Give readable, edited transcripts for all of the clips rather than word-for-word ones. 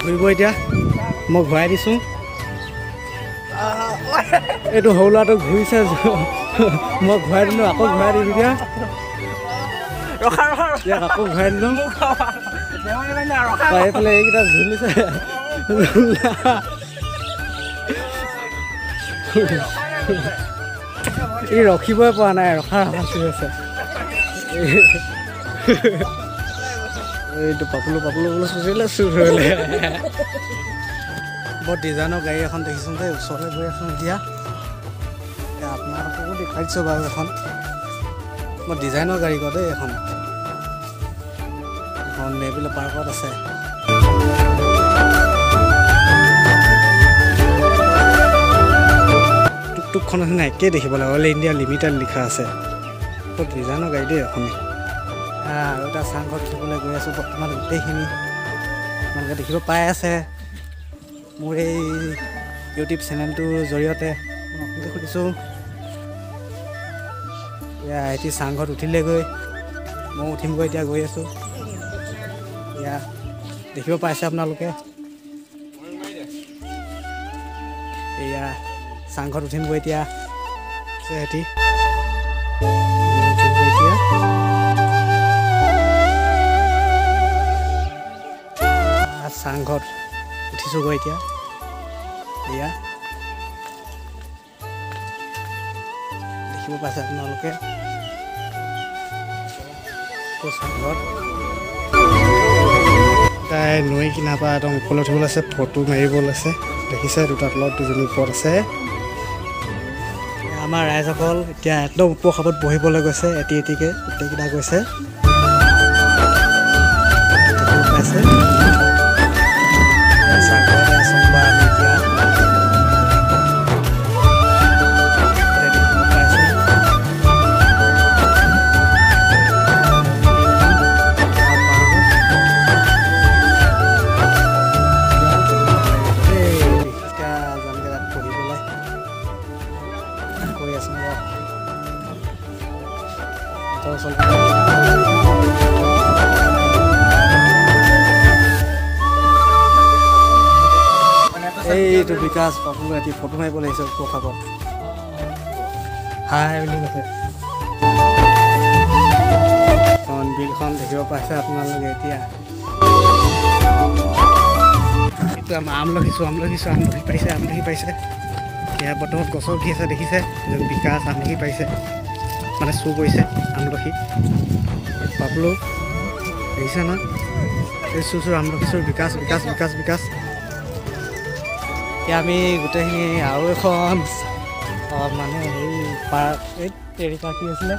ঘূৰিব এতিয়া মই ঘূৰাই দিছোঁ এইটো সৰু ল'ৰাটো ঘূৰিছে মই ঘূৰাই দিলোঁ আকৌ ঘূৰাই দিলোঁ এতিয়া ইয়াক আকৌ ঘূৰাই দিলোঁ এইফালে এইকেইটা ঝুলিছে ই ৰখিবই পৰা নাই ৰখা চলি আছে এইটো পাপুলো চুচিলে চুৰ ধৰিলে বৰ ডিজাইনৰ গাড়ী এখন দেখিছোঁ যে ওচৰলৈ গৈ আছোঁ এতিয়া আপোনালোককো দেখুৱাই দিছোঁ বাৰু এখন বৰ ডিজাইনৰ গাড়ী কয় দেই এখন মেবিল পাৰ্কত আছে টুকটুকখন আছে নাই একেই দেখিব লাগে অল ইণ্ডিয়া লিমিটেড লিখা আছে বৰ ডিজাইনৰ গাড়ী দেই এখন আৰু এটা চাংঘৰত উঠিবলৈ গৈ আছোঁ বৰ্তমান গোটেইখিনি আপোনালোকে দেখিব পাই আছে মোৰ এই ইউটিউব চেনেলটোৰ জৰিয়তে মই আপোনালোকে সুধিছোঁ এয়া এটি চাংঘৰত উঠিলেগৈ মই উঠিমগৈ এতিয়া গৈ আছোঁ এয়া দেখিব পাইছে আপোনালোকে এয়া চাংঘৰত উঠিমগৈ এতিয়া সেহেঁতি চাংঘৰত উঠিছোঁগৈ এতিয়া এয়া দেখিব পাইছে আপোনালোকে চাংঘৰত তাই নৈ কিনাৰ পৰা একদম ওপৰলৈ উঠিবলৈ আছে ফটো মাৰিব লৈছে দেখিছে দুটা তলত দুজনী ওপৰত আছে আমাৰ ৰাইজসকল এতিয়া একদম ওপৰ খাপত বহিবলৈ গৈছে এটি এটিকৈ গোটেইকেইটা গৈছে পাইছে চাংঘৰতে আছোঁ বা আমি এতিয়া এইটো বিকাশ পাপুল ৰাতি ফটো মাৰিব লাগিছে প্ৰসাদত হাই বুলি কৈছে বিলখন দেখিব পাইছে আপোনালোকে এতিয়া এইটো আমাৰ আমলখি পাইছে ইয়াৰ বৰ্তমান গছৰ উঠি আছে দেখিছে এজন বিকাশ আমলখি পাইছে মানে চুৰ কৰিছে আমলখি পাপুলো দেখিছে ন এই চুৰ আমলখি চুৰ বিকাশ এতিয়া আমি গোটেইখিনি আৰু এখন মানে হেৰি পাৰ্ক এই তেৰিকা কি আছিলে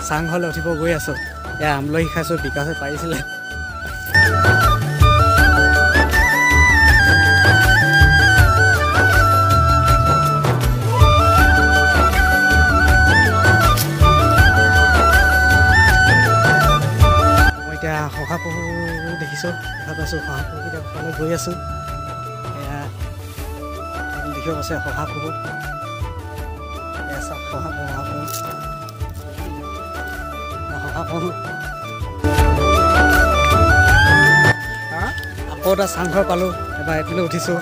চাংঘৰলৈ উঠিব গৈ আছোঁ এয়া আমলখি খাইছোঁ বিকাশে পাৰিছিলে মই এতিয়া শহাপহু দেখিছোঁ দেখা পাইছোঁ শহাপহুকেইটা ঘৰলৈ গৈ আছোঁ দেখিব পাইছে শহাপহু আকৌ এটা চাংঘৰ পালোঁ এবাৰ এইপিনে উঠিছোঁ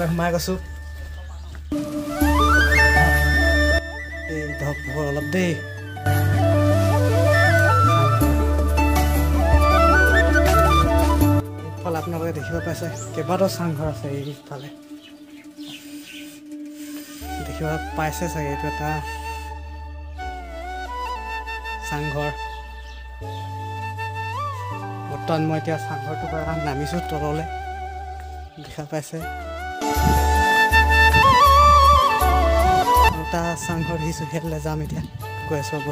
সোমাই গৈছোঁ এই ধৰক পোহৰ অলপ দেই আপোনালোকে দেখিব পাইছে কেইবাটাও চাংঘৰ আছে এইফালে দেখিব পাইছে চাগে এইটো এটা চাংঘৰ বৰ্তমান মই এতিয়া চাংঘৰটোৰ পৰা নামিছোঁ তললৈ দেখা পাইছে এটা চাংঘৰ দেখিছোঁ সেইফালে যাম এতিয়া গৈ আছোঁ হ'ব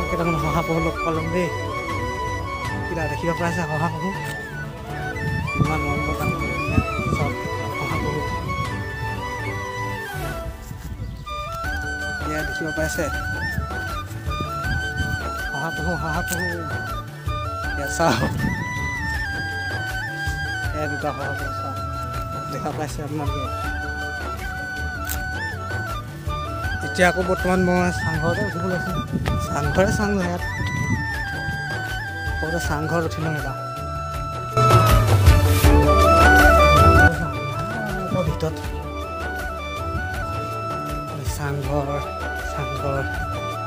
কেইটামান শহাপহু লগ পালোঁ দেই কিবা দেখিব পাইছে শহাপহু ইমান মন লগা চব শহাপহু এয়া দেখিব পাইছে শহাপহু এয়া চাওক এয়া দুটা শহাপহু চাওক দেখা পাইছে আপোনালোকে। এতিয়া আকৌ বৰ্তমান মই চাংঘৰতে উঠিব লৈছোঁ। চাংঘৰ ইয়াত সৰুতে চাংঘৰত উঠি লওঁ এবাৰ ভিতৰত। চাংঘৰ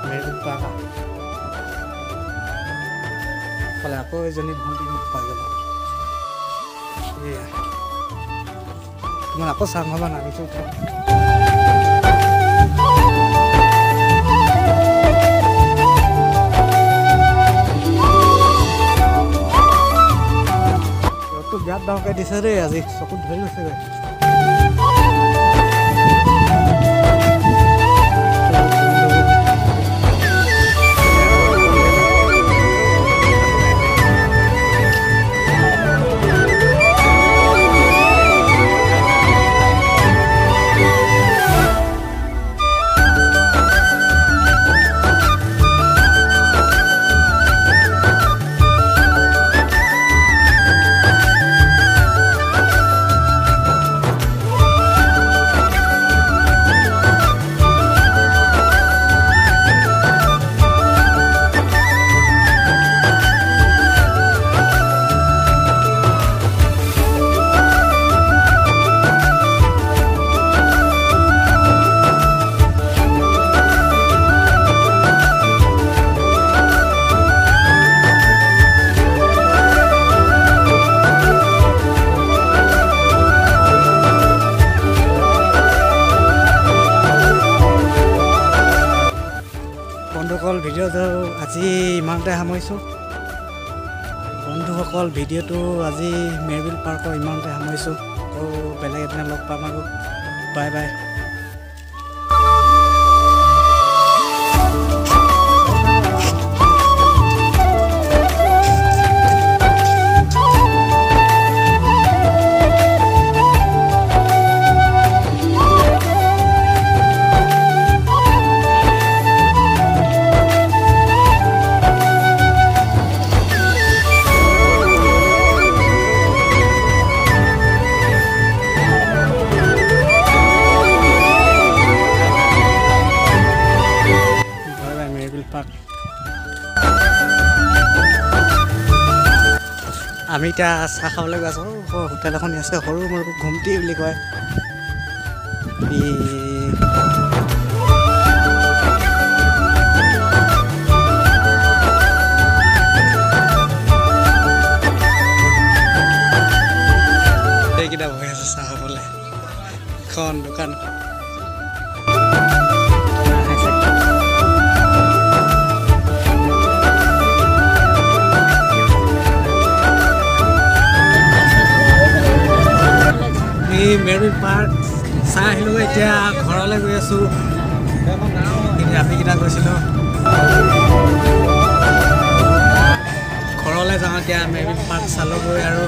মেৰিন পাৰ্ক ফালে আকৌ এজনী ভণ্টি মোক পাই গ'ল। এয়া মই আকৌ চাংঘৰ পৰা নামিছোঁ। ৰ'দটো বিৰাট ডাঙৰকৈ দিছে দেই আজি, চকুত ধৰি গৈছেগৈ। বন্ধুসকল, ভিডিঅ'টো আজি ইমানতে সামৰিছোঁ। বন্ধুসকল, ভিডিঅ'টো আজি মেৰবিল পাৰ্কৰ ইমানতে সামৰিছোঁ। আকৌ বেলেগ এদিনা লগ পাম আৰু। Bye bye. আমি এতিয়া চাহ খাবলৈ গৈ আছোঁ। হোটেল এখন আছে, সৰু মোৰ ঘুমটি বুলি কয়। এইকেইটা বহি আছে চাহ খাবলৈ। এখন দোকান মেৰবিল পাৰ্ক চাই আহিলোঁ। এতিয়া ঘৰলৈ গৈ আছোঁ। ৰাতিকেইটা গৈছিলোঁ ঘৰলৈ যাওঁ। এতিয়া মেৰবিল পাৰ্ক চালোঁগৈ আৰু